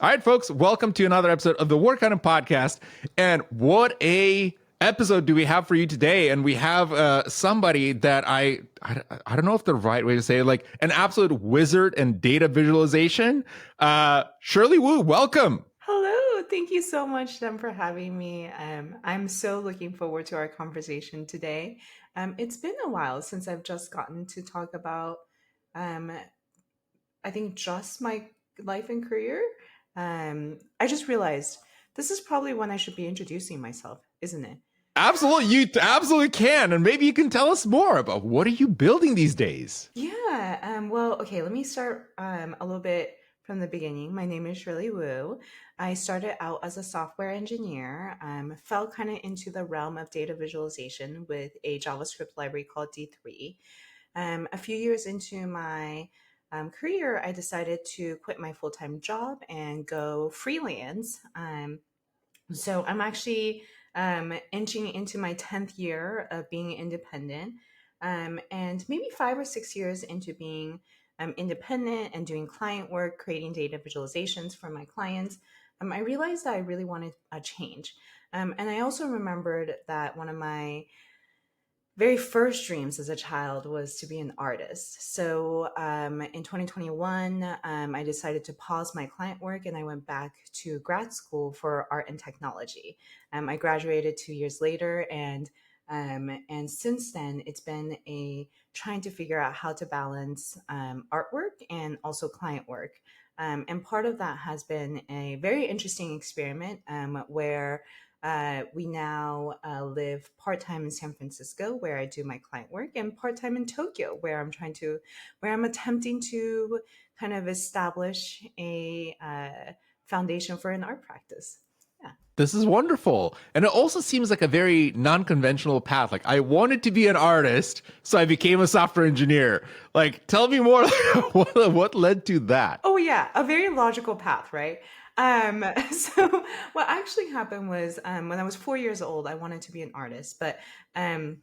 All right, folks, welcome to another episode of the Work On It podcast. And what a episode do we have for you today? And we have somebody that I don't know if the right way to say it, like an absolute wizard in data visualization. Shirley Wu, welcome. Hello, thank you so much, Dem, for having me. I'm so looking forward to our conversation today. It's been a while since I've just gotten to talk about, um, I think, just my life and career. I just realized this is probably when I should be introducing myself, isn't it? Absolutely, you absolutely can. And maybe you can tell us more about what are you building these days? Yeah. Well, okay, let me start a little bit from the beginning. My name is Shirley Wu. I started out as a software engineer, fell kind of into the realm of data visualization with a JavaScript library called D3. A few years into my career, I decided to quit my full time job and go freelance. So I'm actually inching into my 10th year of being independent, and maybe 5 or 6 years into being independent and doing client work, creating data visualizations for my clients. I realized that I really wanted a change. And I also remembered that one of my very first dreams as a child was to be an artist. So in 2021, I decided to pause my client work and I went back to grad school for art and technology. I graduated 2 years later, and since then it's been a trying to figure out how to balance artwork and also client work. And part of that has been a very interesting experiment where we now live part time in San Francisco, where I do my client work, and part time in Tokyo, where I'm attempting to kind of establish a foundation for an art practice. Yeah. This is wonderful. And it also seems like a very non-conventional path. Like I wanted to be an artist, so I became a software engineer. Like tell me more what led to that? Oh yeah, a very logical path, right? So what actually happened was when I was 4 years old, I wanted to be an artist, but um,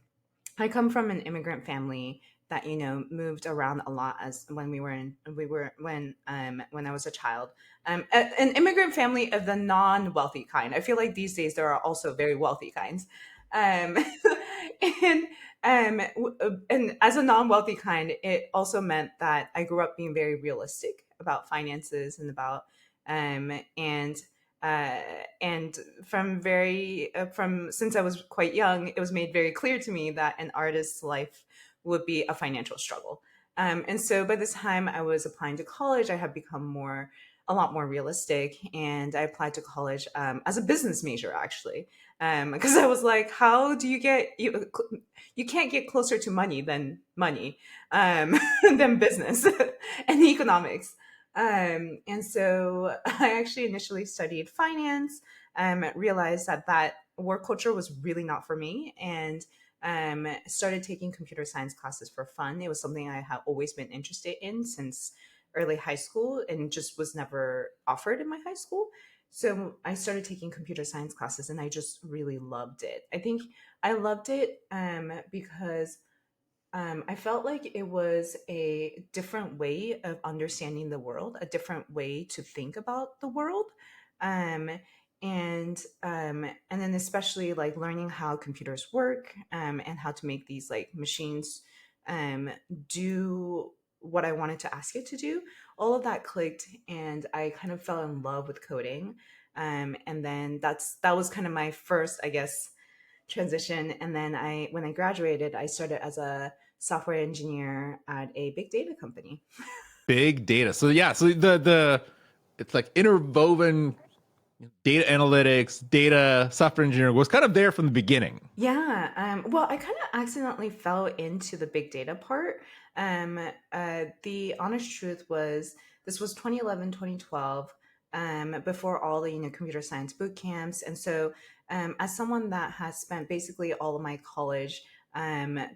I come from an immigrant family that moved around a lot as when we were when I was a child. An immigrant family of the non-wealthy kind. I feel like these days there are also very wealthy kinds, um, and and as a non-wealthy kind, it also meant that I grew up being very realistic about finances and about um, and uh, and from since I was quite young, it was made very clear to me that an artist's life would be a financial struggle. And so by the time I was applying to college, I had become a lot more realistic, and I applied to college as a business major actually, because I was like, how do you can't get closer to money than money, than business and economics. And so I actually initially studied finance, realized that work culture was really not for me, and started taking computer science classes for fun. It was something I have always been interested in since early high school and just was never offered in my high school. So I started taking computer science classes and I just really loved it. I think I loved it because I felt like it was a different way of understanding the world, a different way to think about the world. Um, and then especially like learning how computers work, and how to make these like machines um, do what I wanted to ask it to do. All of that clicked, and I kind of fell in love with coding. And then that was kind of my first, I guess, transition. And then when I graduated, I started as a software engineer at a big data company. Big data. So yeah, so the it's like interwoven data analytics, data software engineering was kind of there from the beginning. Yeah. Well, I kind of accidentally fell into the big data part. The honest truth was this was 2011, 2012, before all the computer science boot camps. And so, as someone that has spent basically all of my college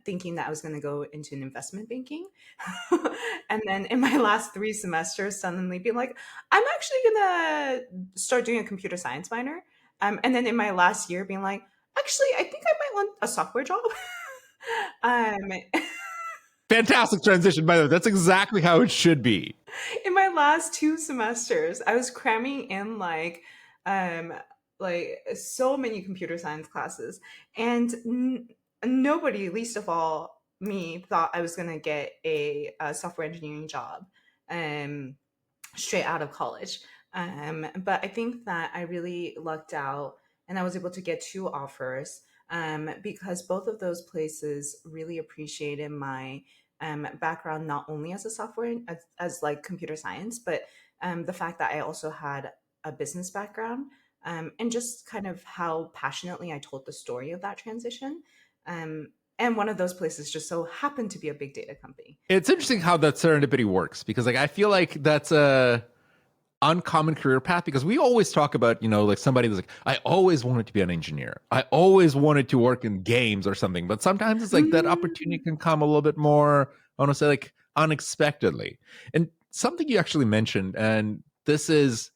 thinking that I was going to go into an investment banking, and then in my last 3 semesters, suddenly being like, I'm actually going to start doing a computer science minor. And then in my last year, being like, actually, I think I might want a software job. um, Fantastic transition, by the way. That's exactly how it should be. In my last 2 semesters, I was cramming in um so many computer science classes, and nobody, least of all me, thought I was going to get a software engineering job um straight out of college. But I think that I really lucked out, and I was able to get 2 offers, because both of those places really appreciated my background, not only as a software, as like computer science, but the fact that I also had a business background, and just kind of how passionately I told the story of that transition. And one of those places just so happened to be a big data company. It's interesting how that serendipity works because like I feel like that's a uncommon career path because we always talk about, like somebody that's like, I always wanted to be an engineer. I always wanted to work in games or something. But sometimes it's like that opportunity can come a little bit more, I want to say like unexpectedly. And something you actually mentioned, and this is,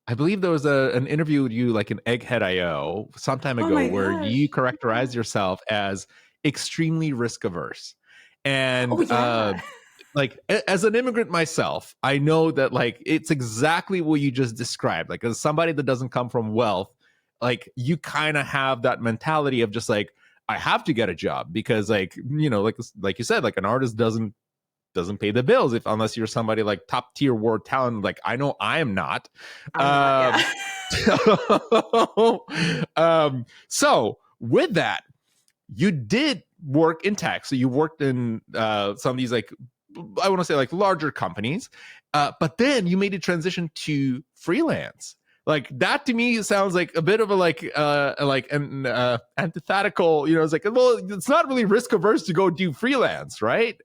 I believe there was an interview with you like in Egghead IO some time Oh ago my where you gosh. Yeah. characterized yourself as extremely risk averse. Oh And yeah. like as an immigrant myself, I know that like it's exactly what you just described. Like as somebody that doesn't come from wealth, like you kind of have that mentality of just like I have to get a job because like like you said, like an artist doesn't pay the bills if unless you're somebody like top tier world talent. Like I know I am not. I'm not, yeah. Um, so with that, you did work in tech. So you worked in some of these like I want to say like larger companies, but then you made a transition to freelance. Like that to me sounds like a bit of a like an antithetical. It's like well, it's not really risk averse to go do freelance, right?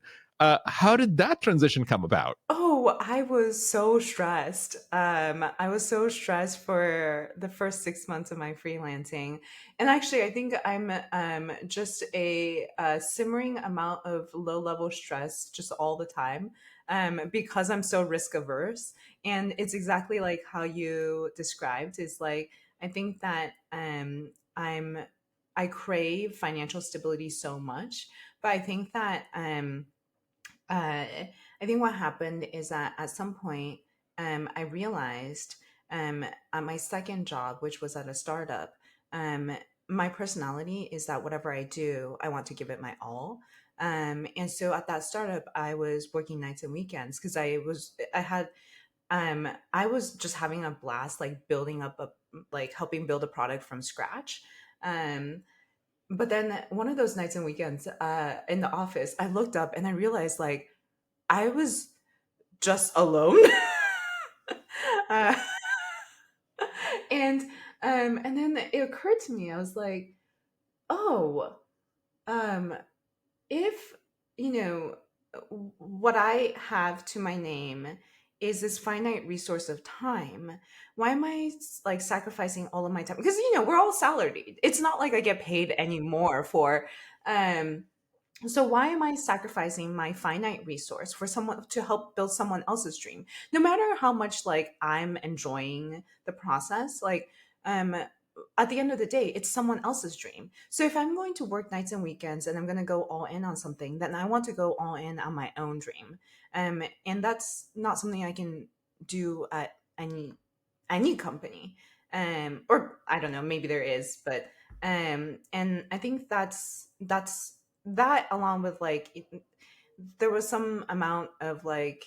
How did that transition come about? Oh, I was so stressed. I was so stressed for the first 6 months of my freelancing. And actually, I think I'm just a simmering amount of low level stress just all the time, because I'm so risk averse. And it's exactly like how you described is like, I think that I crave financial stability so much, but I think that uh, I think what happened is that at some point, I realized at my second job, which was at a startup, um, my personality is that whatever I do, I want to give it my all. And so at that startup, I was working nights and weekends because I was just having a blast, like building up like helping build a product from scratch. Um, but then one of those nights and weekends in the office, I looked up and I realized like I was just alone. uh, and and then it occurred to me, I was like, oh, um, if what I have to my name is this finite resource of time, why am I like sacrificing all of my time? Because we're all salaried. It's not like I get paid anymore for um so why am I sacrificing my finite resource for someone to help build someone else's dream? No matter how much like I'm enjoying the process, like um at the end of the day, it's someone else's dream. So if I'm going to work nights and weekends and I'm going to go all in on something, then I want to go all in on my own dream. And that's not something I can do at any company. Or I don't know, maybe there is, but and I think that's that, along with like there was some amount of like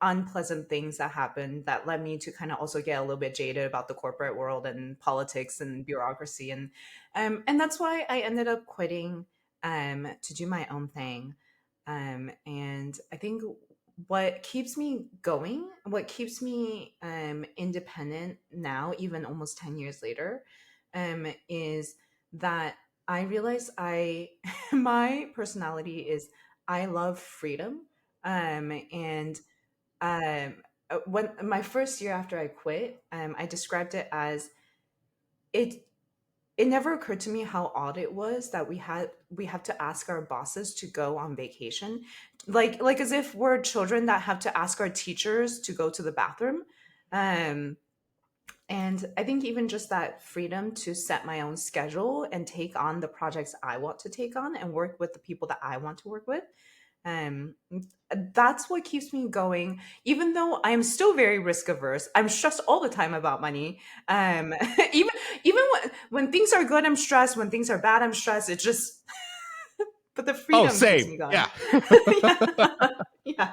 unpleasant things that happened that led me to kind of also get a little bit jaded about the corporate world and politics and bureaucracy, and that's why I ended up quitting to do my own thing. And I think what keeps me going, what keeps me independent now, even almost 10 years later, is that I realize I my personality is I love freedom. And when my first year after I quit, I described it as it. It never occurred to me how odd it was that we have to ask our bosses to go on vacation, like as if we're children that have to ask our teachers to go to the bathroom. Um, and I think even just that freedom to set my own schedule and take on the projects I want to take on and work with the people that I want to work with, Um, that's what keeps me going, even though I'm still very risk averse. I'm stressed all the time about money. Um, even even when things are good, I'm stressed. When things are bad, I'm stressed. It just, but the Oh, freedom keeps same. me going. Yeah. Yeah, yeah.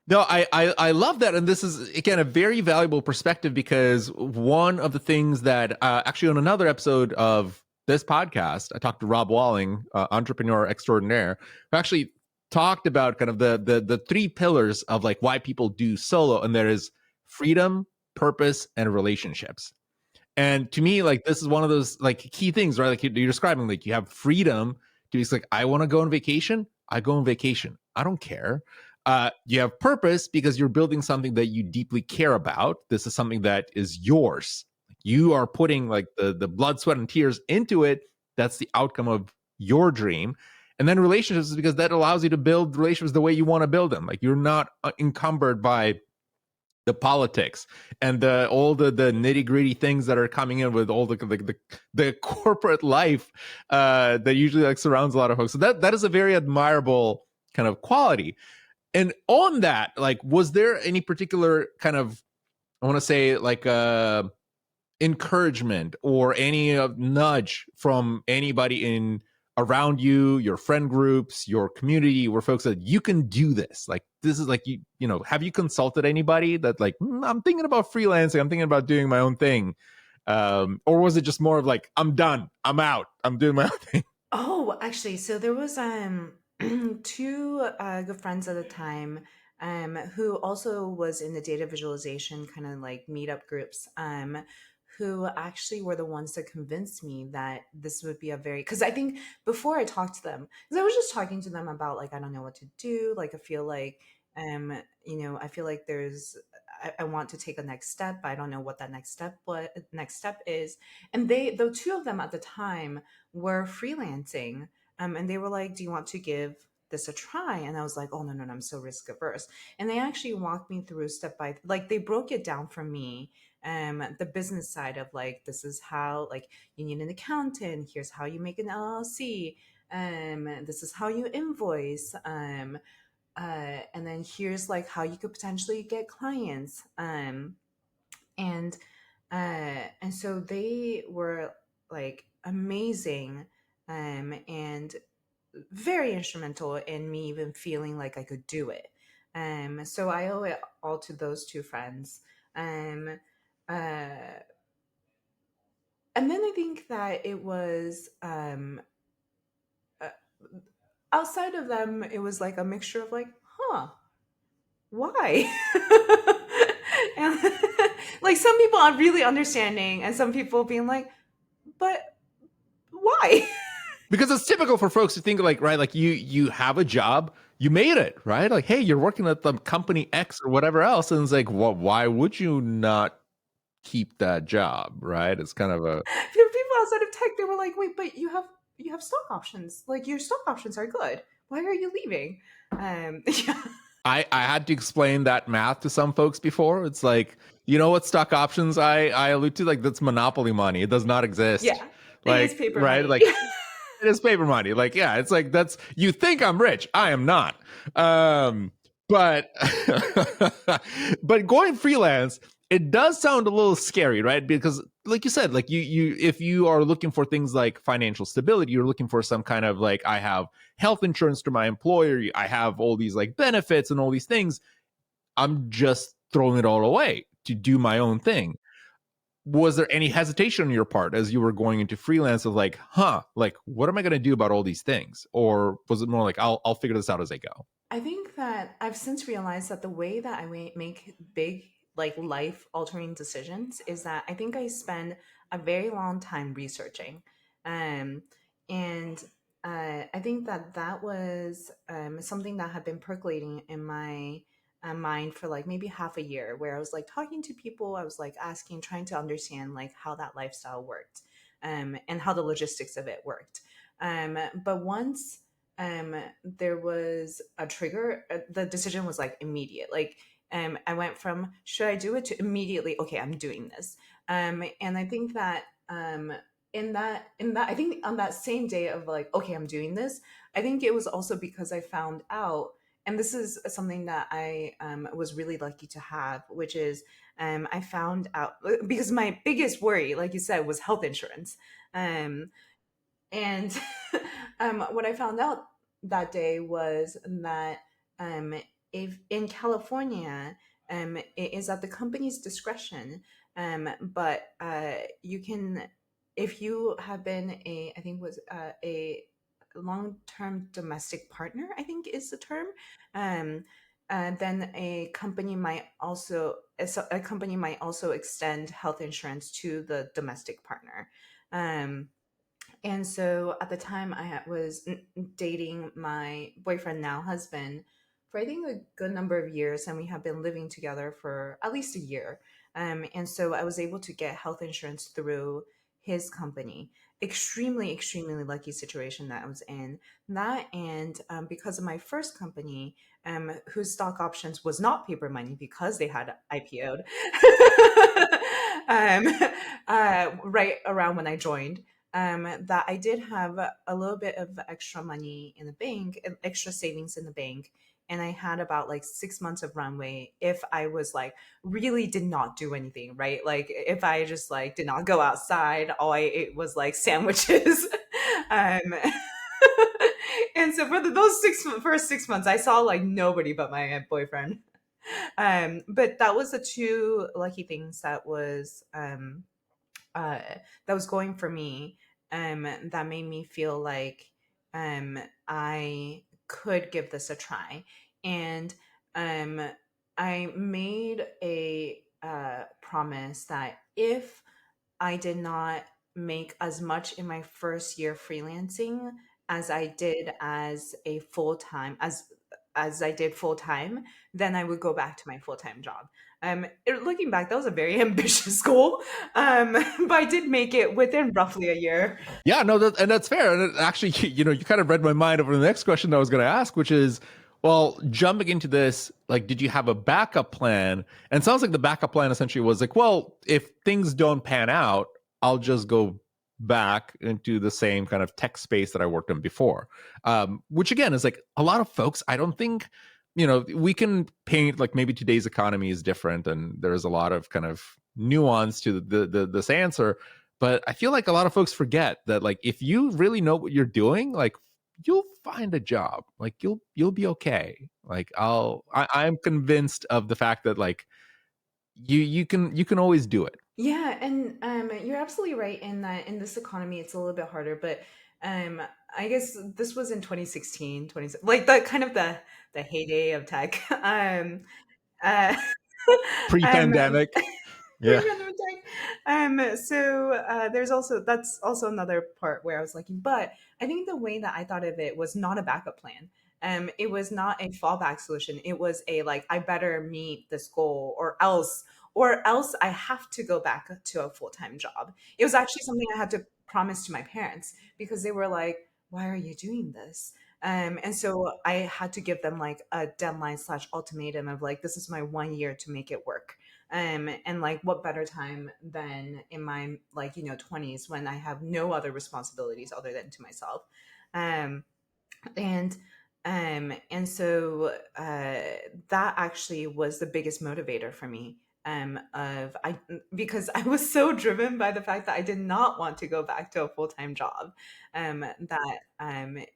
No, I love that, and this is again a very valuable perspective because one of the things that actually on another episode of this podcast, I talked to Rob Walling, entrepreneur extraordinaire, who actually talked about kind of the three pillars of like why people do solo, and there is freedom, purpose, and relationships. And to me, like this is one of those like key things, right? Like you're describing, like you have freedom to be like, I want to go on vacation, I go on vacation. I don't care. You have purpose because you're building something that you deeply care about. This is something that is yours. You are putting like the blood, sweat, and tears into it. That's the outcome of your dream. And then relationships is because that allows you to build relationships the way you want to build them. Like you're not encumbered by the politics and all the nitty gritty things that are coming in with all the corporate life that usually like surrounds a lot of folks. So that is a very admirable kind of quality. And on that, like, was there any particular kind of, I want to say like encouragement or any nudge from anybody in around you, your friend groups, your community, where folks said you can do this? Like this is like you know, have you consulted anybody that like I'm thinking about freelancing, I'm thinking about doing my own thing, or was it just more of like I'm done, I'm out, I'm doing my own thing? Oh, actually, so there was two good friends at the time who also was in the data visualization kind of like meetup groups who actually were the ones that convinced me that this would be a very, because I think before I talked to them, because I was just talking to them about like I don't know what to do, like I feel like I feel like I want to take a next step, but I don't know what that next step is. And the two of them at the time were freelancing. And they were like, do you want to give this a try? And I was like, oh, no, no, no, I'm so risk averse. And they actually walked me through step by, like, they broke it down for me. The business side of like, this is how, like, you need an accountant. Here's how you make an LLC. This is how you invoice. And then here's like how you could potentially get clients. And and so they were like amazing and very instrumental in me even feeling like I could do it. So I owe it all to those two friends. Um, uh, and then I think that it was uh, outside of them, it was like a mixture of like, huh, why? And like some people are really understanding, and some people being like, but why? Because it's typical for folks to think like, right, like you have a job, you made it, right? Like, hey, you're working at the company X or whatever else, and it's like, well, why would you not keep that job, right? It's kind of a There were people outside of tech, they were like, wait, but you have stock options. Like your stock options are good. Why are you leaving? Yeah. I had to explain that math to some folks before. It's like, you know what stock options I allude to? Like that's monopoly money. It does not exist. Yeah. It is Like, paper right? money. Like it is paper money. Like, yeah, it's like that's you think I'm rich. I am not. But but going freelance, it does sound a little scary, right? Because like you said, like you if you are looking for things like financial stability, you're looking for some kind of like I have health insurance through my employer, I have all these like benefits and all these things. I'm just throwing it all away to do my own thing. Was there any hesitation on your part as you were going into freelance of like, like what am I going to do about all these things? Or was it more like I'll figure this out as I go? I think that I've since realized that the way that I make big, like life altering decisions is that I think I spend a very long time researching. Um, and I think that that was something that had been percolating in my mind for like maybe half a year, where I was like talking to people, I was like asking, trying to understand like how that lifestyle worked and how the logistics of it worked. But once um there was a trigger, the decision was like immediate. Like I went from should I do it to immediately okay, I'm doing this. And I think that in that I think on that same day of like, okay, I'm doing this, I think it was also because I found out, and this is something that I was really lucky to have, which is I found out because my biggest worry, like you said, was health insurance. Um, and what I found out that day was that um, if in California, it is at the company's discretion, but you can, if you have been I think was a long-term domestic partner, I think is the term, um, then a company might also extend health insurance to the domestic partner. Um, and so at the time, was dating my boyfriend, now husband, for I think a good number of years, and we have been living together for at least a year. And so I was able to get health insurance through his company. Extremely, extremely lucky situation that I was in. That, and because of my first company, whose stock options was not paper money because they had IPO'd, right around when I joined, that I did have a little bit of extra money in the bank, extra savings in the bank. And I had about like 6 months of runway if I was like really did not do anything, right? Like if I just like did not go outside, all I ate was like sandwiches. um, and so for those first 6 months, I saw like nobody but my boyfriend. But that was the two lucky things uh, that was going for me, that made me feel like I could give this a try. And um, I made a promise that if I did not make as much in my first year freelancing as I did as a full time as I did full time, then I would go back to my full time job. Looking back, that was a very ambitious goal, but I did make it within roughly a year. Yeah, no, and that's fair. And it actually, you kind of read my mind over the next question that I was going to ask, which is, well, jumping into this, like, did you have a backup plan? And it sounds like the backup plan essentially was like, well, if things don't pan out, I'll just go back into the same kind of tech space that I worked in before. Which again is like a lot of folks, I don't think, we can paint like maybe today's economy is different and there's a lot of kind of nuance to this answer. But I feel like a lot of folks forget that like if you really know what you're doing, like you'll find a job. Like you'll be okay. Like I'm convinced of the fact that like you can always do it. Yeah, and you're absolutely right in that in this economy it's a little bit harder, but um, I guess this was in 2016, like the kind of the heyday of tech. Uh, um, Pre-pandemic. Yeah. pre-pandemic tech. So there's also that's also another part where I was like, but I think the way that I thought of it was not a backup plan. It was not a fallback solution. It was a like I better meet this goal or else I have to go back to a full-time job. It was actually something I had to promise to my parents because they were like, why are you doing this? And so I had to give them like a deadline slash ultimatum of like, this is my 1 year to make it work. And like, what better time than in my like, 20s when I have no other responsibilities other than to myself. Um, and and so that actually was the biggest motivator for me, of I because I was so driven by the fact that I did not want to go back to a full-time job, that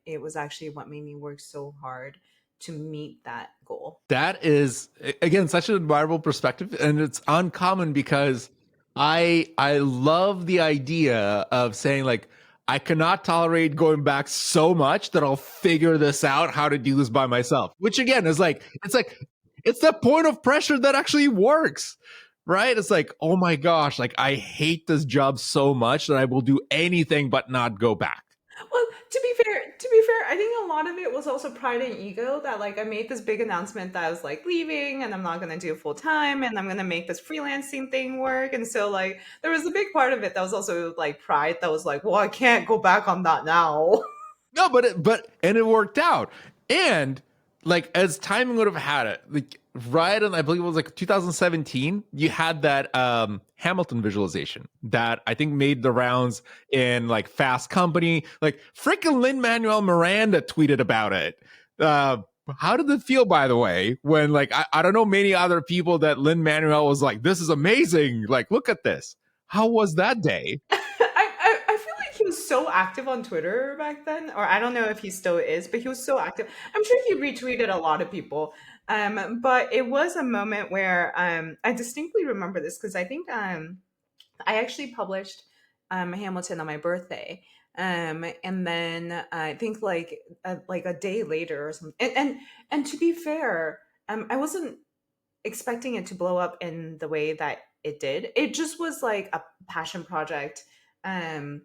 it was actually what made me work so hard to meet that goal. That is again such an admirable perspective, and it's uncommon because I love the idea of saying like I cannot tolerate going back so much that I'll figure this out how to do this by myself. Which again is like it's the point of pressure that actually works. Right? It's like, oh my gosh, like I hate this job so much that I will do anything but not go back. Well, to be fair, I think a lot of it was also pride and ego that like I made this big announcement that I was like leaving and I'm not gonna do full time and I'm gonna make this freelancing thing work. And so like there was a big part of it that was also like pride that was like, well, I can't go back on that now. No, but it worked out. And like as timing would have had it, like right, and I believe it was like 2017, you had that Hamilton visualization that I think made the rounds in like Fast Company. Like freaking Lin-Manuel Miranda tweeted about it. uh how did it feel, by the way, when like I don't know many other people that Lin-Manuel was like, this is amazing, like look at this? How was that day? I feel like he was so active on Twitter back then, or I don't know if he still is, but he was so active. I'm sure he retweeted a lot of people. But it was a moment where I distinctly remember this because I think I actually published Hamilton on my birthday. And then I think like a day later or something. And to be fair, I wasn't expecting it to blow up in the way that it did. It just was like a passion project um,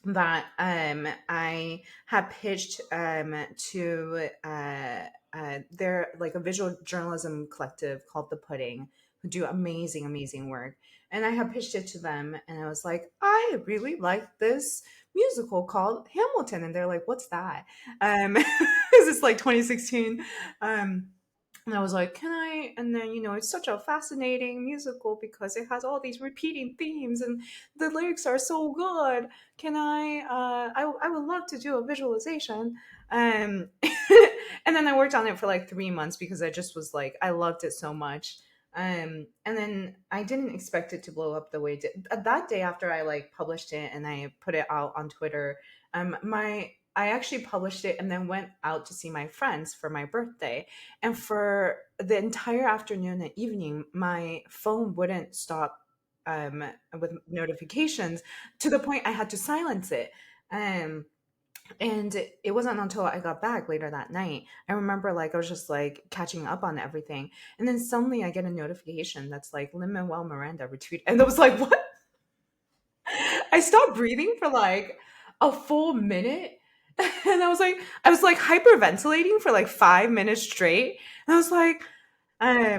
that I had pitched to they're like a visual journalism collective called The Pudding, who do amazing, amazing work. And I had pitched it to them, and I was like, I really like this musical called Hamilton, and they're like, "What's that?" This is like 2016. And I was like, can I? And then, it's such a fascinating musical because it has all these repeating themes and the lyrics are so good. Can I would love to do a visualization. Um, and then I worked on it for like 3 months because I just was like, I loved it so much. And then I didn't expect it to blow up the way it did. That day after I like published it and I put it out on Twitter, I actually published it and then went out to see my friends for my birthday. And for the entire afternoon and evening, my phone wouldn't stop um, with notifications to the point I had to silence it. Um, and it wasn't until I got back later that night. I remember like I was just like catching up on everything. And then suddenly I get a notification that's like Lin-Manuel Miranda retweet. And I was like, what? I stopped breathing for like a full minute. And I was like hyperventilating for like 5 minutes straight. And I was like, I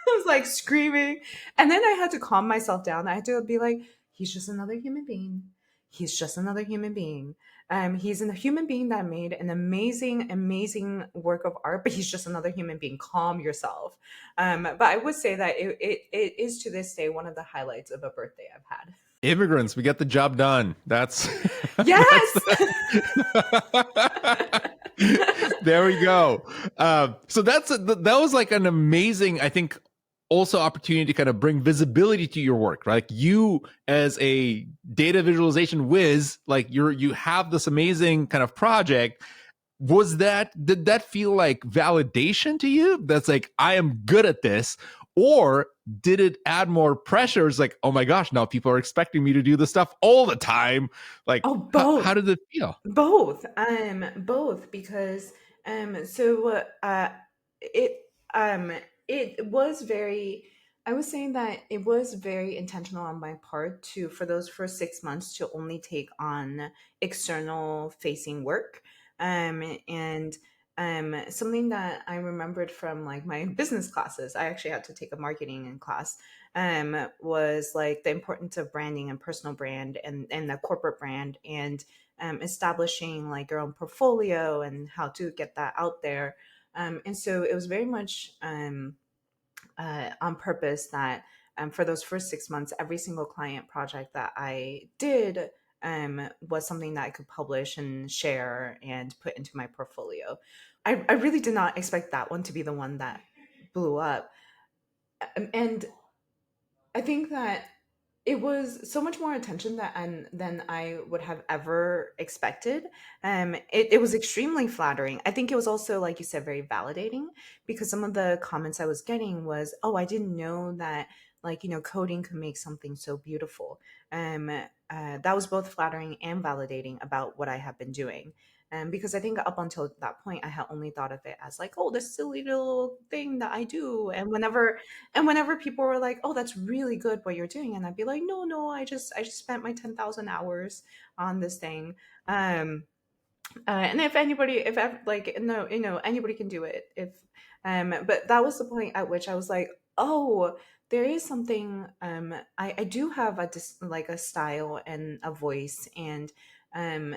was like screaming. And then I had to calm myself down. I had to be like, he's just another human being. He's just another human being. He's a human being that made an amazing, amazing work of art, but he's just another human being. Calm yourself. But I would say that it is to this day one of the highlights of a birthday I've had. Immigrants, we get the job done. That's that's Yes. the, there we go. So that was like an amazing, I think, also opportunity to kind of bring visibility to your work, right? Like you as a data visualization whiz, like you have this amazing kind of project. Did that feel like validation to you? That's like, I am good at this. Or did it add more pressure? It's like, oh my gosh, now people are expecting me to do this stuff all the time. Like, Oh, how both. did it feel? Both because so it it was very I was saying that it was very intentional on my part to for those first 6 months to only take on external facing work. And something that I remembered from like my business classes, I actually had to take a marketing in class, was like the importance of branding and personal brand and the corporate brand and establishing like your own portfolio and how to get that out there. And so it was very much on purpose that for those first 6 months, every single client project that I did was something that I could publish and share and put into my portfolio. I really did not expect that one to be the one that blew up. And I think that it was so much more attention than I would have ever expected. It was extremely flattering. I think it was also, like you said, very validating because some of the comments I was getting was, "Oh, I didn't know that, like coding could make something so beautiful." That was both flattering and validating about what I have been doing. Because I think up until that point, I had only thought of it as like, "Oh, this silly little thing that I do." And whenever people were like, "Oh, that's really good what you're doing," and I'd be like, "No, no, I just spent my 10,000 hours on this thing." Um, and if no, anybody can do it. But that was the point at which I was like, "Oh, there is something. I do have like a style and a voice, and um,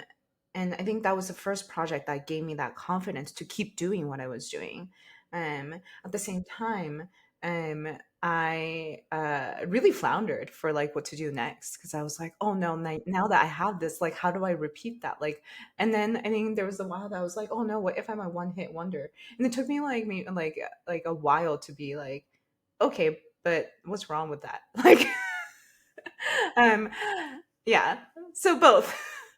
And I think that was the first project that gave me that confidence to keep doing what I was doing. At the same time, um, I really floundered for like what to do next, because I was like, oh no, now that I have this, like, how do I repeat that? Like, and then I think there was a while that I was like, oh no, what if I'm a one hit wonder? And it took me like a while to be like, okay, but what's wrong with that? Like, um, yeah, so both.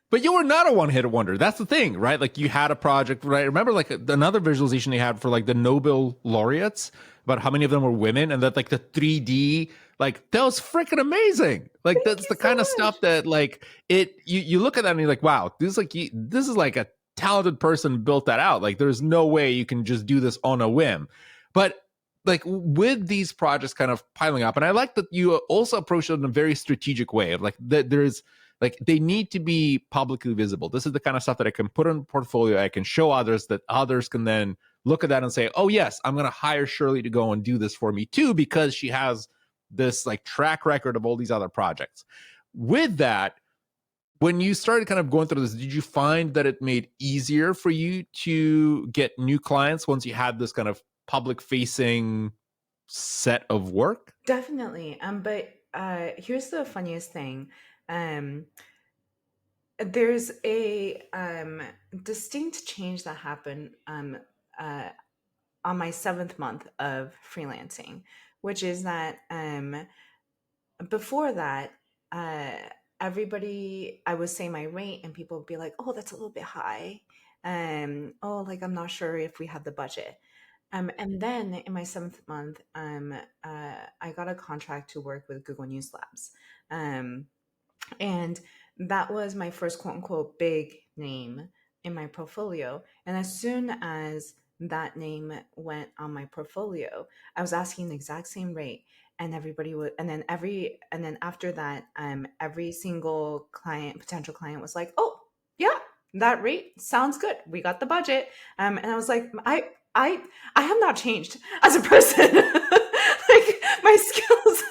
But you were not a one hit wonder. That's the thing, right? Like you had a project, right? Remember like another visualization they had for like the Nobel laureates about how many of them were women, and that like the 3D, like that was freaking amazing. Like Thank that's you the so kind of much. stuff that like you look at that and you're like, wow, this is like a talented person built that out. Like there's no way you can just do this on a whim. But like with these projects kind of piling up, and I like that you also approach it in a very strategic way of like that there's like they need to be publicly visible. This is the kind of stuff that I can put on a portfolio. I can show others that others can then look at that and say, oh, yes, I'm going to hire Shirley to go and do this for me too, because she has this like track record of all these other projects. With that, when you started kind of going through this, did you find that it made easier for you to get new clients once you had this kind of public facing set of work? Definitely. But here's the funniest thing. Um, there's a distinct change that happened uh, on my seventh month of freelancing, which is that before that, uh, everybody, I would say my rate, and people would be like, "Oh, that's a little bit high." Oh, like I'm not sure if we have the budget. And then in my seventh month, I got a contract to work with Google News Labs. Um, and that was my first quote unquote big name in my portfolio. And as soon as that name went on my portfolio, I was asking the exact same rate. And everybody would, and then after that, every single client, potential client was like, oh, yeah, that rate sounds good. We got the budget. And I was like, I, I have not changed as a person. Like my skills.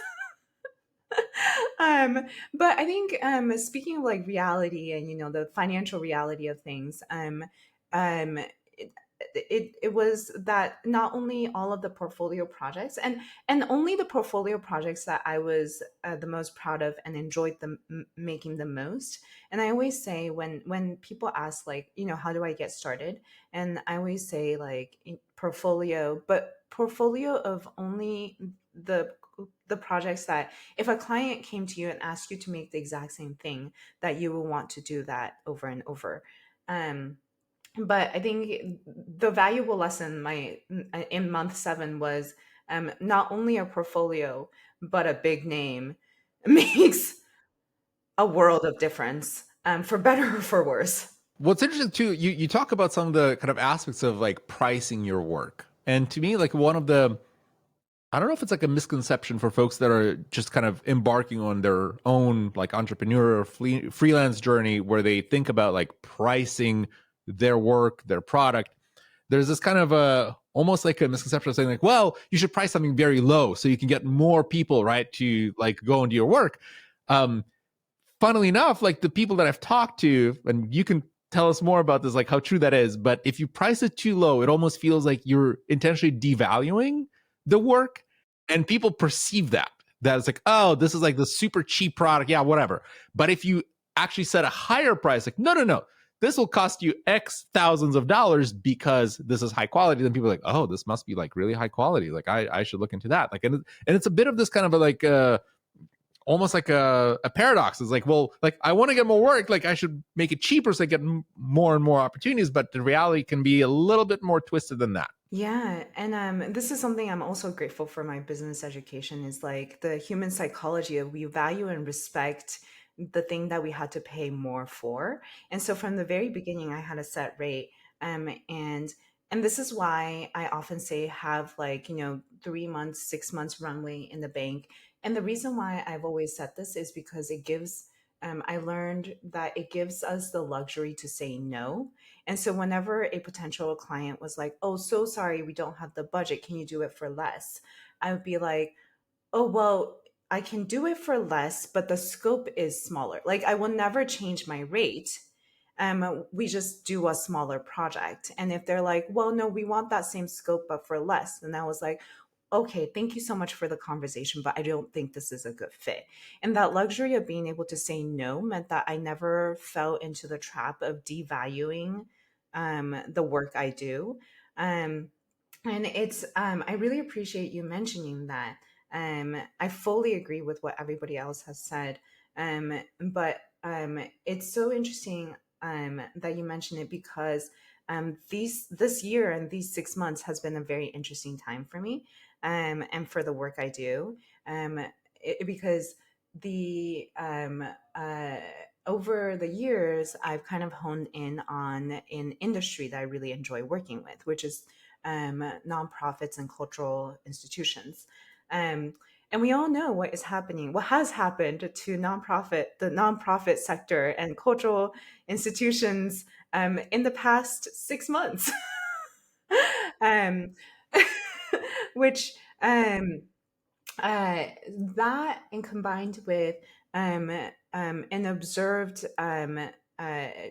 um, but I think speaking of like reality and the financial reality of things, um, it, it was that not only all of the portfolio projects and only the portfolio projects that I was the most proud of and enjoyed making the most. And I always say when people ask like how do I get started, and I always say like portfolio, but portfolio of only the the projects that if a client came to you and asked you to make the exact same thing, that you will want to do that over and over. um, but I think the valuable lesson my in month seven was not only a portfolio but a big name makes a world of difference, for better or for worse. What's interesting too, you talk about some of the kind of aspects of like pricing your work. And to me, like one of the I don't know if it's like a misconception for folks that are just kind of embarking on their own like entrepreneur or freelance journey where they think about like pricing their work, their product. There's this kind of a almost like a misconception of saying like, well, you should price something very low so you can get more people, right, to like go into your work. Um, Funnily enough, like the people that I've talked to, and you can tell us more about this, like how true that is. But if you price it too low, it almost feels like you're intentionally devaluing the work, and people perceive that. That it's like, oh, this is like the super cheap product. Yeah, whatever. But if you actually set a higher price, like, no, no, no, this will cost you X thousands of dollars because this is high quality, then people are like, oh, this must be like really high quality. Like I should look into that. Like, and it's a bit of this kind of a, like almost like a paradox. It's like, well, like I want to get more work, like I should make it cheaper so I get more and more opportunities, but the reality can be a little bit more twisted than that. Yeah, and this is something I'm also grateful for my business education, is like the human psychology of we value and respect the thing that we had to pay more for. And so from the very beginning, I had a set rate, and this is why I often say have like 3 months, 6 months runway in the bank. And the reason why I've always said this is because it gives. I learned that it gives us the luxury to say no. And so whenever a potential client was like, "Oh, so sorry, we don't have the budget. Can you do it for less?" I would be like, "Oh, well, I can do it for less, but the scope is smaller." Like I will never change my rate. we just do a smaller project. And if they're like, well, no, we want that same scope, but for less. And I was like, okay, thank you so much for the conversation, but I don't think this is a good fit. And that luxury of being able to say no meant that I never fell into the trap of devaluing the work I do. Um, and I really appreciate you mentioning that. I fully agree with what everybody else has said. But it's so interesting that you mentioned it, because this year and these 6 months has been a very interesting time for me, and for the work I do, because the over the years I've kind of honed in on an industry that I really enjoy working with, which is nonprofits and cultural institutions. Um, and we all know what is happening, what has happened to the nonprofit sector and cultural institutions in the past 6 months. um, which uh, that, and combined with um, an observed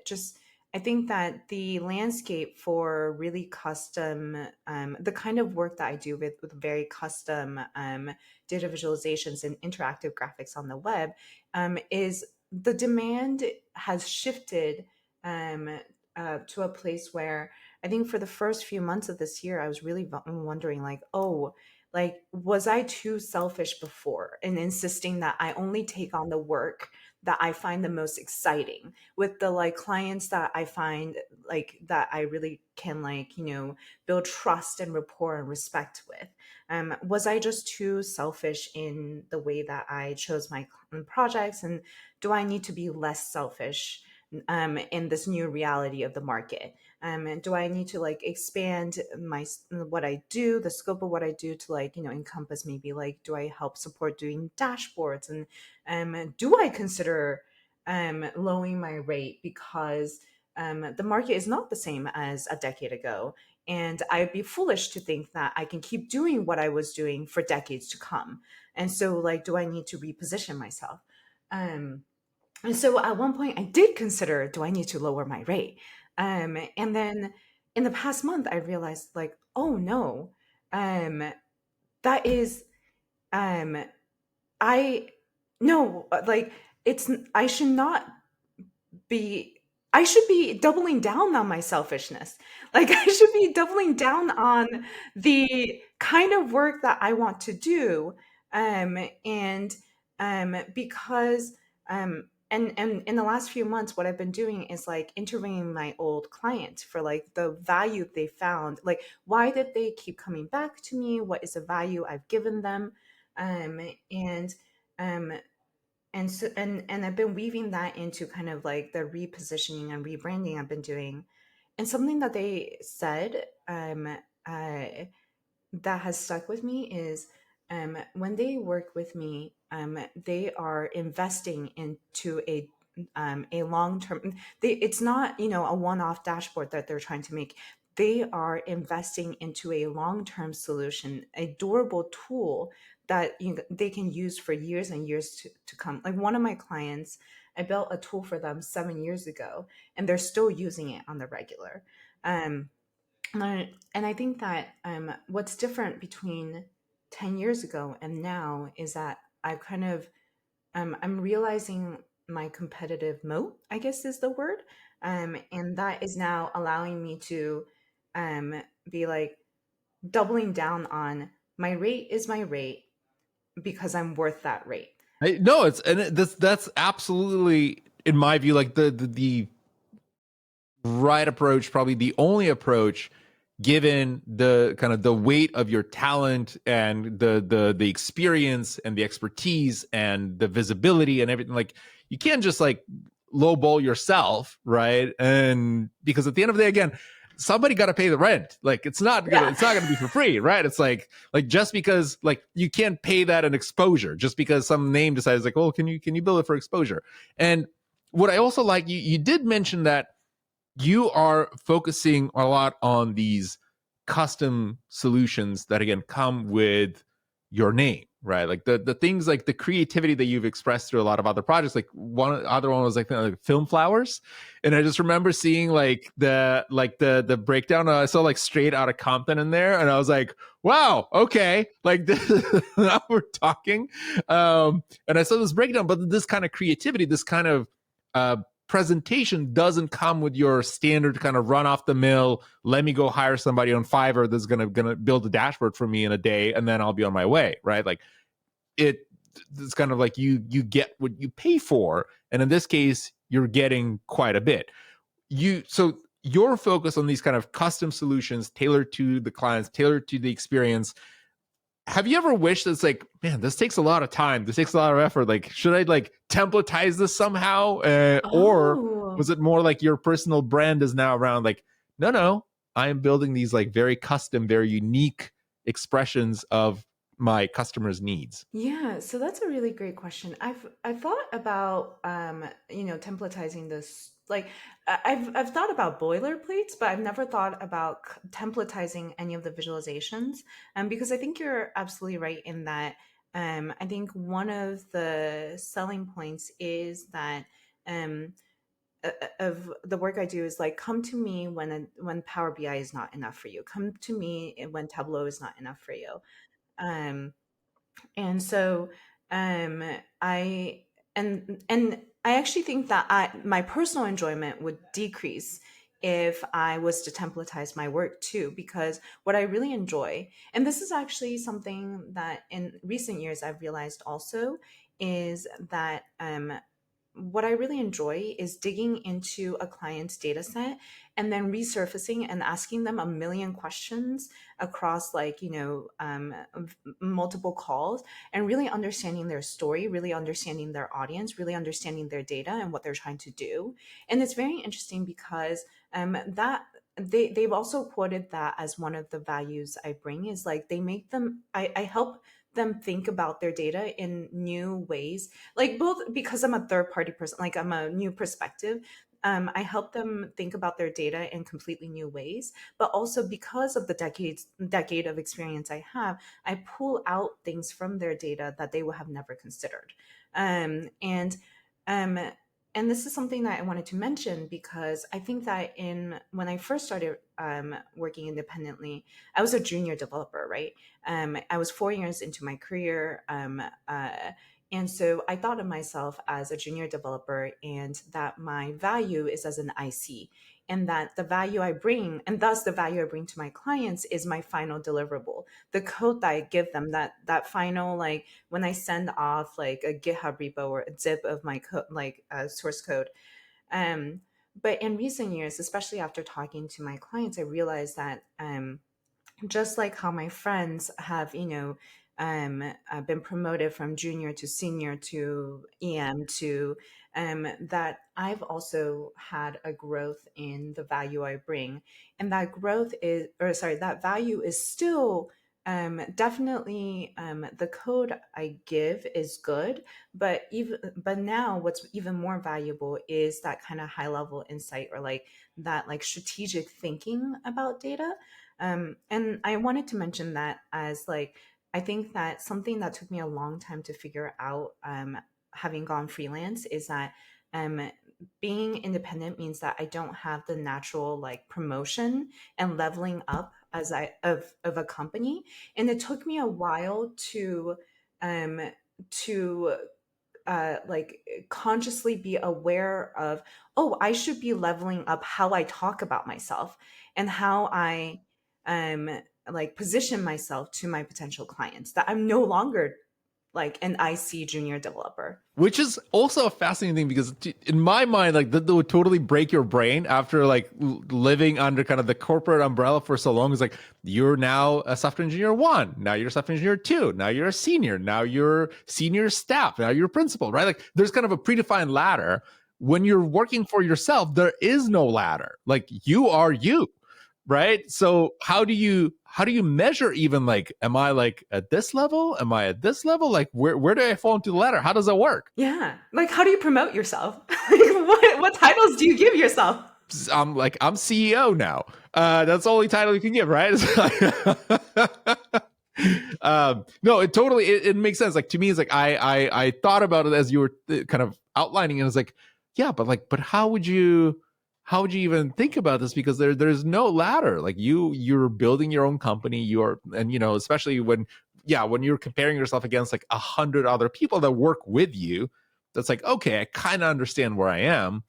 just I think that the landscape for really custom, the kind of work that I do with very custom data visualizations and interactive graphics on the web, is the demand has shifted um, to a place where I think for the first few months of this year, I was really wondering, like, oh, like, was I too selfish before in insisting that I only take on the work that I find the most exciting, with the like clients that I find like that I really can, like, build trust and rapport and respect with? Was I just too selfish in the way that I chose my projects? And do I need to be less selfish in this new reality of the market? And do I need to like expand what I do, the scope of what I do, to like encompass, maybe like, do I help support doing dashboards? And do I consider lowering my rate, because the market is not the same as a decade ago, and I'd be foolish to think that I can keep doing what I was doing for decades to come. And so, like, do I need to reposition myself? Um, and so at one point I did consider, do I need to lower my rate? And then in the past month, I realized, like, oh no, um, that is, um, I, no, like, I should not be, I should be doubling down on my selfishness. Like, I should be doubling down on the kind of work that I want to do. And because and in the last few months, what I've been doing is like interviewing my old clients for like the value they found. Like, why did they keep coming back to me? What is the value I've given them? Um, and um, and so and I've been weaving that into kind of like the repositioning and rebranding I've been doing. And something that they said, uh, that has stuck with me is, when they work with me, they are investing into a long term. It's not a one off dashboard that they're trying to make. They are investing into a long term solution, a durable tool that they can use for years and years to come. Like, one of my clients, I built a tool for them 7 years ago, and they're still using it on the regular. Um, and I think that what's different between 10 years ago and now is that I've kind of, I'm realizing my competitive moat, I guess is the word. And that is now allowing me to be like doubling down on, my rate is my rate because I'm worth that rate. No, that's absolutely, in my view, like the right approach, probably the only approach, given the kind of the weight of your talent and the experience and the expertise and the visibility and everything. Like, you can't just like lowball yourself, right? And because at the end of the day, again, somebody got to pay the rent. Like, it's not gonna be for free, right? It's like just because, like, you can't pay that an exposure just because some name decides, like, oh, can you build it for exposure? And what I also like, you did mention that you are focusing a lot on these custom solutions that again come with your name, right? Like the things, like the creativity that you've expressed through a lot of other projects. Like one other one was like film flowers, and I just remember seeing like the breakdown. I saw like Straight Outta Compton in there, and I was like, wow, okay, like now we're talking. And I saw this breakdown, but this kind of creativity, this kind of presentation doesn't come with your standard kind of run off the mill, let me go hire somebody on Fiverr that's gonna build a dashboard for me in a day and then I'll be on my way, right? Like it's kind of like you get what you pay for, and in this case you're getting quite a bit. So your focus on these kind of custom solutions tailored to the clients, tailored to the experience. Have you ever wished it's like, man, this takes a lot of time, this takes a lot of effort, like should I like templatize this somehow, or Oh. was it more like your personal brand is now around like, no, I am building these like very custom, very unique expressions of my customers' needs? Yeah, so that's a really great question. I've thought about templatizing this. Like I've thought about boilerplates, but I've never thought about templatizing any of the visualizations. Because I think you're absolutely right in that. I think one of the selling points is that um of the work I do is like come to me when Power BI is not enough for you. Come to me when Tableau is not enough for you. Um, and so um I and I actually think that my personal enjoyment would decrease if I was to templatize my work too, because what I really enjoy, and this is actually something that in recent years I've realized also, is that what I really enjoy is digging into a client's data set and then resurfacing and asking them a million questions across multiple calls, and really understanding their story, really understanding their audience, really understanding their data and what they're trying to do. And it's very interesting because that they've also quoted that as one of the values I bring is like they make them I help them think about their data in new ways, like both because I'm a third party person, like I'm a new perspective. I help them think about their data in completely new ways, but also because of the decade of experience I have, I pull out things from their data that they would have never considered. And um, and this is something that I wanted to mention because I think that in when I first started working independently, I was a junior developer, right? I was 4 years into my career. And so I thought of myself as a junior developer and that my value is as an IC, and that the value I bring, and thus the value I bring to my clients, is my final deliverable. The code that I give them, that final, like when I send off like a GitHub repo or a zip of my code, like source code. Um, but in recent years, especially after talking to my clients, I realized that just like how my friends have, been promoted from junior to senior to EM to that I've also had a growth in the value I bring. And that growth is, or sorry, that value is still definitely the code I give is good, but now what's even more valuable is that kind of high level insight, or like that like strategic thinking about data. And I wanted to mention that as like, I think that something that took me a long time to figure out, having gone freelance, is that um, being independent means that I don't have the natural like promotion and leveling up as of a company. And it took me a while um, to like consciously be aware of, oh, I should be leveling up how I talk about myself and how I um like position myself to my potential clients, that I'm no longer like an IC junior developer. Which is also a fascinating thing because in my mind, like that would totally break your brain after like living under kind of the corporate umbrella for so long. It's like you're now a software engineer one, now you're a software engineer two, now you're a senior, now you're senior staff, now you're principal, right? Like there's kind of a predefined ladder. When you're working for yourself, there is no ladder. Like you are you, right? So how do you measure, even like, am I like at this level, am I at this level, like where do I fall into the ladder, how does that work? Yeah, like how do you promote yourself? Like what titles do you give yourself? I'm CEO now. That's the only title you can give, right? No, it totally it makes sense. Like to me, it's like I thought about it as you were kind of outlining, and it's like, yeah, but how would you even think about this? Because there's no ladder. Like you're building your own company. You're and especially when when you're comparing yourself against like 100 other people that work with you, that's like, okay, I kind of understand where I am.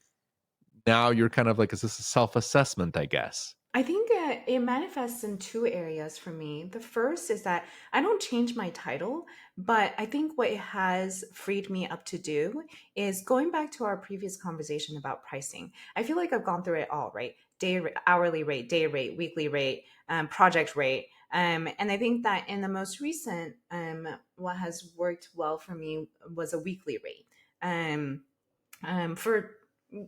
Now you're kind of like, is this a self-assessment, I guess? I think it manifests in two areas for me. The first is that I don't change my title, but I think what it has freed me up to do is going back to our previous conversation about pricing. I feel like I've gone through it all, right? Hourly rate, day rate, weekly rate, project rate. And I think that in the most recent, what has worked well for me was a weekly rate. Um, for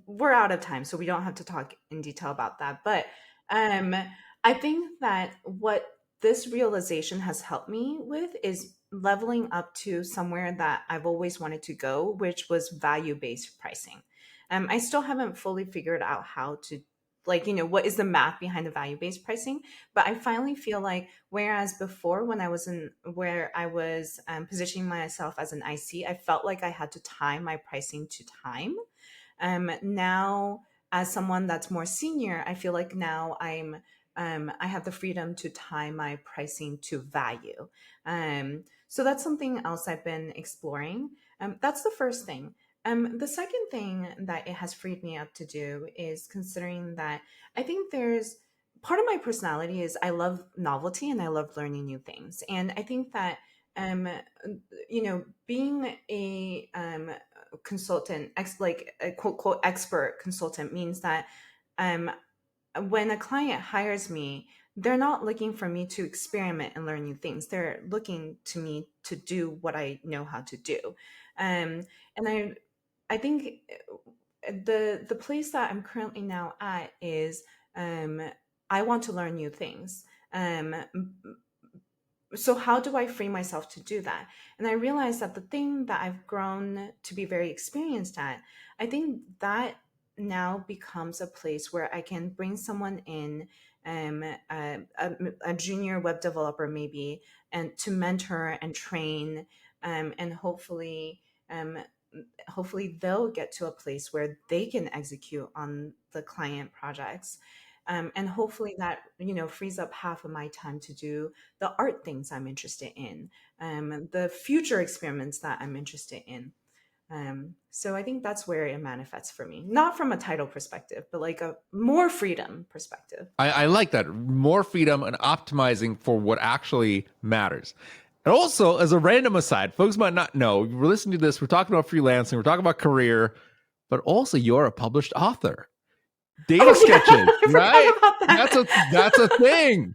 we're out of time, so we don't have to talk in detail about that. But um, I think that what this realization has helped me with is leveling up to somewhere that I've always wanted to go, which was value based pricing. I still haven't fully figured out how to, like, what is the math behind the value based pricing. But I finally feel like, whereas before, when I was in where I was positioning myself as an IC, I felt like I had to tie my pricing to time. Now, as someone that's more senior, I feel like now I have the freedom to tie my pricing to value. So that's something else I've been exploring. That's the first thing. The second thing that it has freed me up to do is considering that I think there's part of my personality is I love novelty and I love learning new things. And I think that um, being a consultant, like a quote quote expert consultant, means that um, when a client hires me, they're not looking for me to experiment and learn new things. They're looking to me to do what I know how to do. And I think the place that I'm currently now at is um, I want to learn new things. So how do I free myself to do that? And I realized that the thing that I've grown to be very experienced at, I think that now becomes a place where I can bring someone in, um, a junior web developer maybe, and to mentor and train, and um, hopefully they'll get to a place where they can execute on the client projects. And hopefully that frees up half of my time to do the art things I'm interested in, the future experiments that I'm interested in. So I think that's where it manifests for me, not from a title perspective, but like a more freedom perspective. I like that. More freedom and optimizing for what actually matters. And also, as a random aside, folks might not know, we're listening to this, we're talking about freelancing, we're talking about career, but also you're a published author. Data Oh yeah, sketches, I right? forgot about That's a thing.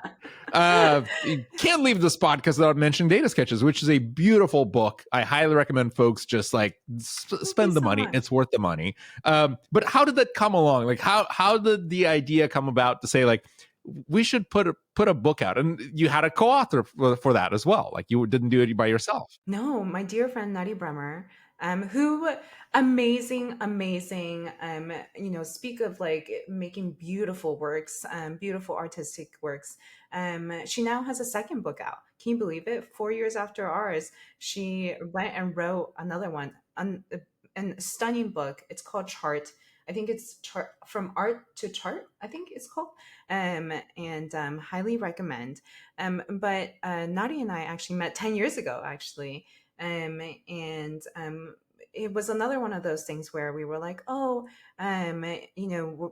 that. You can't leave the spot because without mentioning Data Sketches, which is a beautiful book. I highly recommend folks just like Thank you spend the so money. much. It's worth the money. But how did that come along? Like how did the idea come about to say like we should put a book out? And you had a co-author for that as well. Like you didn't do it by yourself. No, my dear friend Nutty Bremer, who amazing, amazing, speak of like making beautiful works, beautiful artistic works. She now has a second book out. Can you believe it? 4 years after ours, she went and wrote another one, a stunning book. It's called Chart. I think it's chart from art to chart. I think it's called, and highly recommend. But Nadi and I actually met 10 years ago, actually. And it was another one of those things where we were like, oh,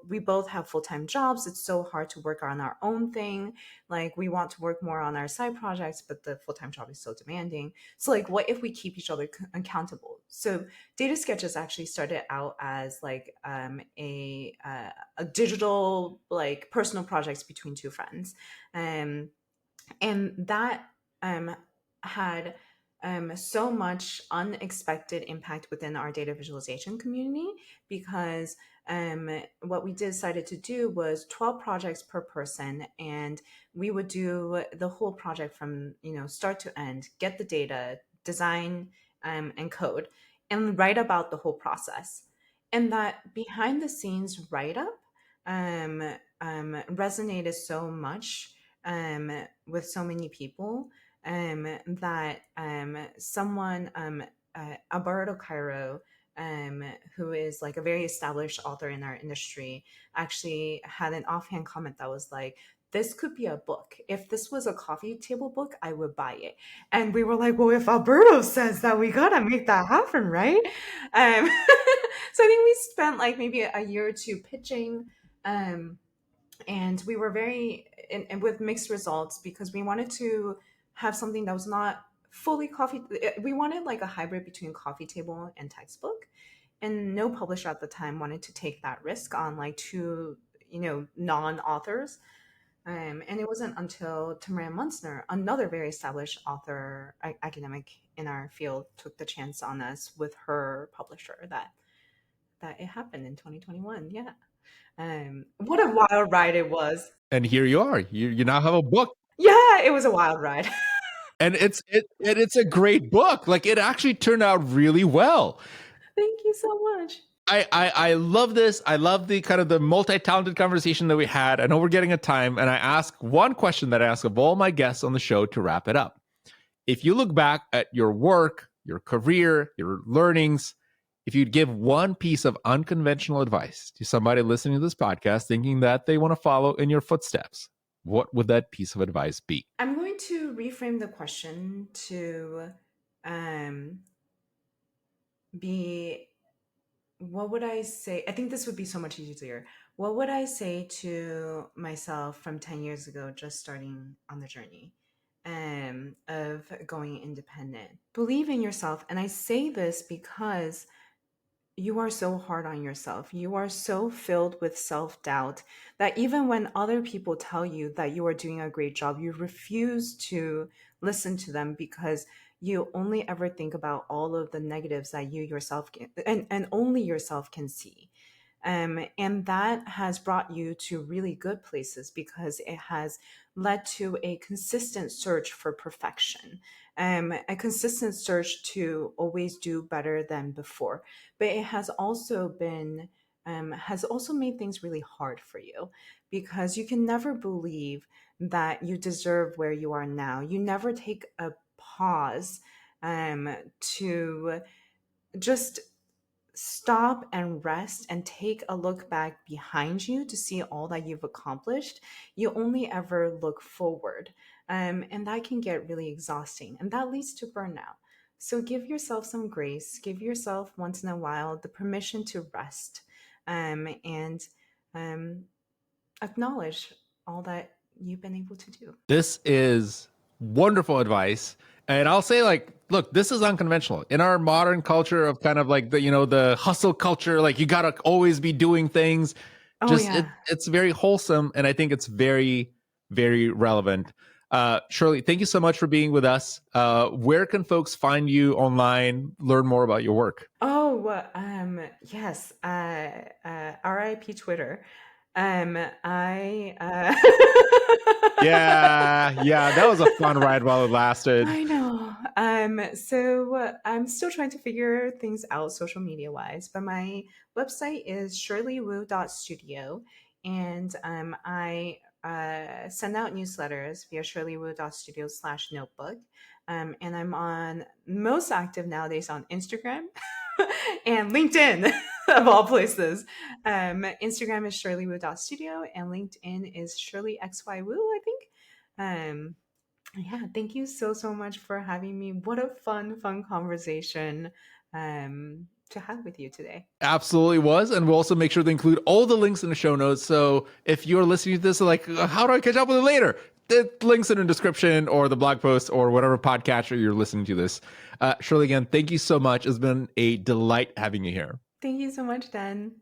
we both have full time jobs. It's so hard to work on our own thing. Like, we want to work more on our side projects, but the full time job is so demanding. So, like, what if we keep each other accountable? So, Data Sketches actually started out as like a digital, like, personal projects between two friends. Um, and that had so much unexpected impact within our data visualization community because what we decided to do was 12 projects per person, and we would do the whole project from start to end, get the data, design, and code, and write about the whole process. And that behind the scenes write up resonated so much with so many people, that someone, Alberto Cairo, um, who is like a very established author in our industry, actually had an offhand comment that was like, this could be a book. If this was a coffee table book, I would buy it. And we were like, well, if Alberto says that, we gotta make that happen, right? So I think we spent like maybe a year or two pitching. Um, and we were very and with mixed results because we wanted to have something that was not fully coffee. We wanted like a hybrid between coffee table and textbook, and no publisher at the time wanted to take that risk on like two, non-authors. And it wasn't until Tamara Munzner, another very established author, academic in our field, took the chance on us with her publisher, that it happened in 2021. Yeah. What a wild ride it was. And here you are. You now have a book. Yeah, it was a wild ride. And it's a great book. Like, it actually turned out really well. Thank you so much. I love this. I love the kind of the multi-talented conversation that we had. I know we're getting a time, and I ask one question that I ask of all my guests on the show to wrap it up. If you look back at your work, your career, your learnings, if you'd give one piece of unconventional advice to somebody listening to this podcast thinking that they want to follow in your footsteps, what would that piece of advice be? I'm going to reframe the question to be, what would I say? I think this would be so much easier. What would I say to myself from 10 years ago, just starting on the journey of going independent? Believe in yourself. And I say this because you are so hard on yourself. You are so filled with self doubt that even when other people tell you that you are doing a great job, you refuse to listen to them because you only ever think about all of the negatives that you yourself can, and only yourself can see. And that has brought you to really good places because it has led to a consistent search for perfection, a consistent search to always do better than before. But it has also made things really hard for you because you can never believe that you deserve where you are now. You never take a pause to just stop and rest and take a look back behind you to see all that you've accomplished. You only ever look forward. And that can get really exhausting, and that leads to burnout. So give yourself some grace, give yourself once in a while the permission to rest, and acknowledge all that you've been able to do. This is wonderful advice. And I'll say, like, look, this is unconventional in our modern culture of kind of like the hustle culture. Like, you got to always be doing things. Oh, Just yeah. it's very wholesome. And I think it's very, very relevant. Shirley, thank you so much for being with us. Where can folks find you online, learn more about your work? Oh, yes. RIP Twitter. I Yeah, that was a fun ride while it lasted. I know. So I'm still trying to figure things out social media wise, but my website is shirleywu.studio, and I send out newsletters via shirleywu.studio/notebook. And I'm most active nowadays on Instagram and LinkedIn, of all places. Instagram is shirleywu.studio, and LinkedIn is shirleyxywu, I think. Yeah, thank you so much for having me. What a fun conversation to have with you today. Absolutely was. And we'll also make sure to include all the links in the show notes. So if you're listening to this, like, how do I catch up with it later? The links in the description or the blog post or whatever podcatcher you're listening to this. Shirley, again, thank you so much. It's been a delight having you here. Thank you so much, Dan.